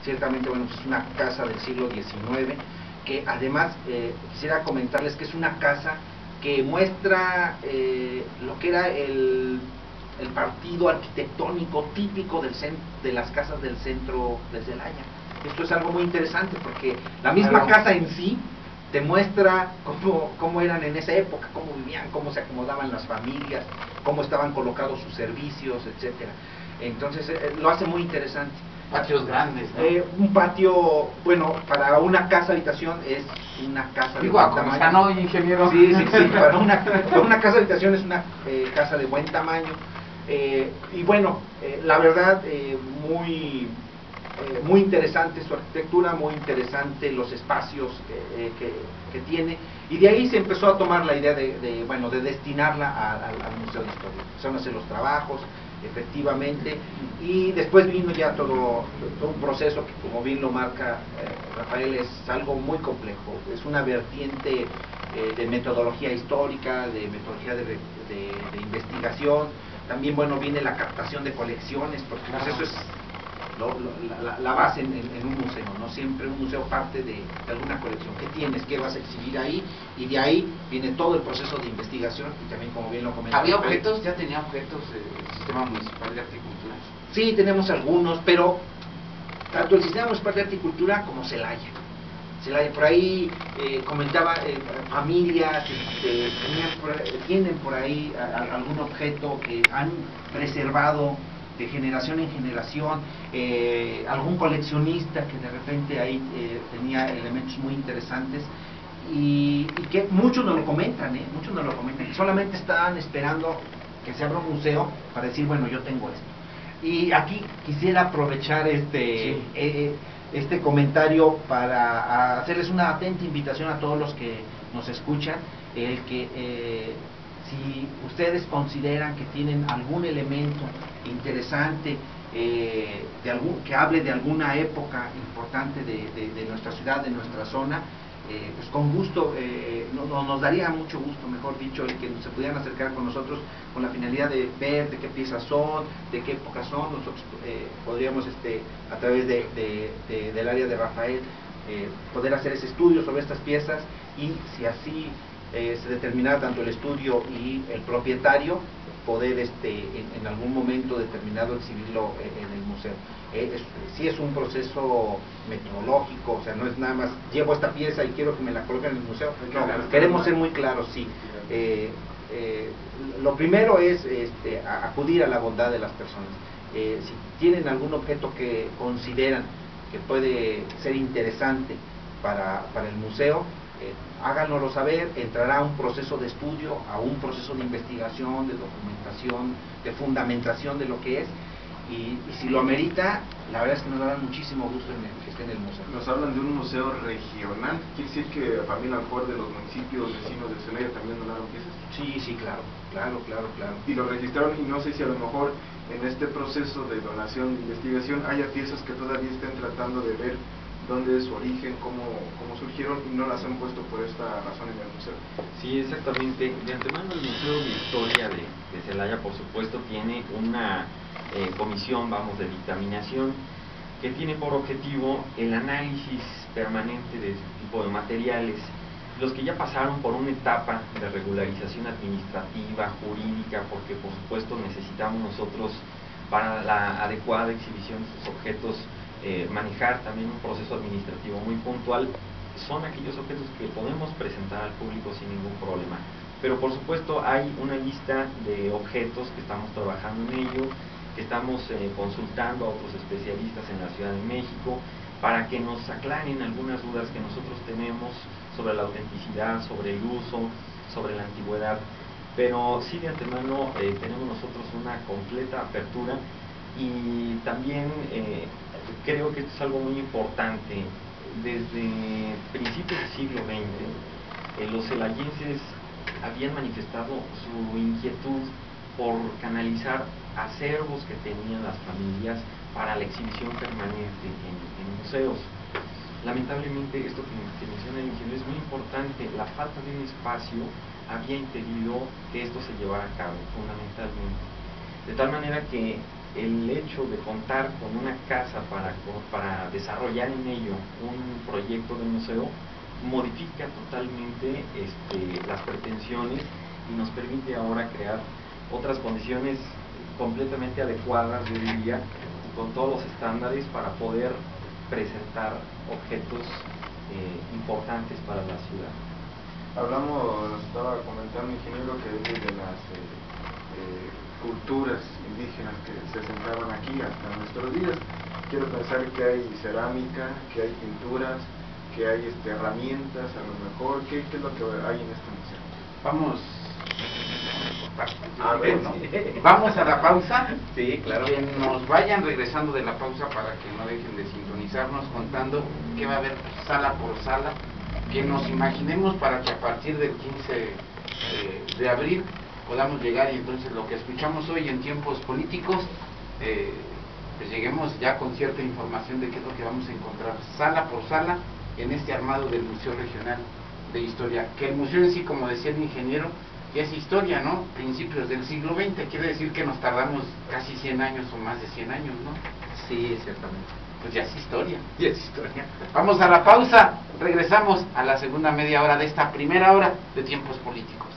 ciertamente, bueno, pues es una casa del siglo XIX, que además quisiera comentarles que es una casa que muestra lo que era el partido arquitectónico típico de las casas del centro de Celaya. Esto es algo muy interesante porque la misma casa en sí te muestra cómo eran en esa época, cómo vivían, cómo se acomodaban las familias, cómo estaban colocados sus servicios, etcétera. Entonces lo hace muy interesante. Patios grandes, ¿no? Un patio, bueno, para una casa habitación es una casa de buen tamaño. ¿No, ingeniero? Sí, para una casa habitación es una casa de buen tamaño. Y bueno, la verdad, muy interesante su arquitectura, muy interesante los espacios que tiene, y de ahí se empezó a tomar la idea de destinarla al Museo de Historia. Empezaron a hacer los trabajos, efectivamente, y después vino ya todo un proceso que, como bien lo marca Rafael, es algo muy complejo. Es una vertiente de metodología histórica, de metodología de investigación. También, bueno, viene la captación de colecciones, porque pues eso es la base en un museo, ¿no? Siempre un museo parte de alguna colección. ¿Qué tienes? ¿Qué vas a exhibir ahí? Y de ahí viene todo el proceso de investigación, y también, como bien lo comentaba. ¿Había objetos? ¿Ya tenía objetos el Sistema Municipal de Horticultura? Sí, tenemos algunos, pero tanto el Sistema Municipal de Horticultura como Celaya, por ahí comentaba, familias tienen por ahí algún objeto que han preservado de generación en generación, algún coleccionista que de repente ahí tenía elementos muy interesantes, y que muchos nos lo comentan, solamente estaban esperando que se abra un museo para decir, bueno, yo tengo esto. Y aquí quisiera aprovechar este comentario para hacerles una atenta invitación a todos los que nos escuchan, el que si ustedes consideran que tienen algún elemento interesante, que hable de alguna época importante de nuestra ciudad, de nuestra zona, pues con gusto, nos daría mucho gusto, mejor dicho, el que se pudieran acercar con nosotros con la finalidad de ver de qué piezas son, de qué época son. Nosotros podríamos, a través del área de Rafael, poder hacer ese estudio sobre estas piezas, y si así se determinara tanto el estudio y el propietario, poder en algún momento determinado exhibirlo en el museo. Sí es un proceso metodológico, o sea, no es nada más llevo esta pieza y quiero que me la coloquen en el museo. No, queremos ser muy claros, sí. Lo primero es acudir a la bondad de las personas. Si tienen algún objeto que consideran que puede ser interesante para el museo, háganoslo saber. Entrará a un proceso de estudio, a un proceso de investigación, de documentación, de fundamentación de lo que es, y si lo amerita, la verdad es que nos dará muchísimo gusto que esté en el museo. Nos hablan de un museo regional, ¿quiere decir que también a lo mejor de los municipios vecinos de Celaya también donaron piezas? Sí, claro. Y lo registraron, y no sé si a lo mejor en este proceso de donación de investigación haya piezas que todavía estén tratando de ver dónde es su origen, cómo surgieron, y no las han puesto por esta razón en el museo. Sí, exactamente. De antemano, el Museo de Historia de Celaya, por supuesto, tiene una comisión, de dictaminación, que tiene por objetivo el análisis permanente de este tipo de materiales, los que ya pasaron por una etapa de regularización administrativa, jurídica, porque por supuesto necesitamos nosotros, para la adecuada exhibición de estos objetos, manejar también un proceso administrativo muy puntual. Son aquellos objetos que podemos presentar al público sin ningún problema, pero por supuesto hay una lista de objetos que estamos trabajando en ello, que estamos consultando a otros especialistas en la Ciudad de México para que nos aclaren algunas dudas que nosotros tenemos sobre la autenticidad, sobre el uso, sobre la antigüedad. Pero sí, de antemano tenemos nosotros una completa apertura, y también creo que esto es algo muy importante. Desde principios del siglo XX, los celayenses habían manifestado su inquietud por canalizar acervos que tenían las familias para la exhibición permanente en museos. Lamentablemente, esto que menciona el ingeniero es muy importante. La falta de un espacio había impedido que esto se llevara a cabo, fundamentalmente. De tal manera que el hecho de contar con una casa para desarrollar en ello un proyecto de museo modifica totalmente las pretensiones y nos permite ahora crear otras condiciones completamente adecuadas, yo diría, con todos los estándares para poder presentar objetos importantes para la ciudad. Nos estaba comentando, ingeniero, que desde las culturas indígenas que se asentaban aquí hasta nuestros días, quiero pensar que hay cerámica, que hay pinturas, que hay herramientas, a lo mejor. ¿Qué es lo que hay en este museo? Vamos a la pausa. Sí, claro. Que nos vayan regresando de la pausa para que no dejen de sintonizarnos contando qué va a haber sala por sala, que nos imaginemos para que a partir del 15 de abril podamos llegar y entonces lo que escuchamos hoy en tiempos políticos, pues lleguemos ya con cierta información de qué es lo que vamos a encontrar sala por sala en este armado del Museo Regional de Historia, que el museo en sí, como decía el ingeniero, ya es historia, ¿no? Principios del siglo XX, quiere decir que nos tardamos casi 100 años o más de 100 años, ¿no? Sí, ciertamente. Pues ya es historia. Ya es historia. Vamos a la pausa, regresamos a la segunda media hora de esta primera hora de tiempos políticos.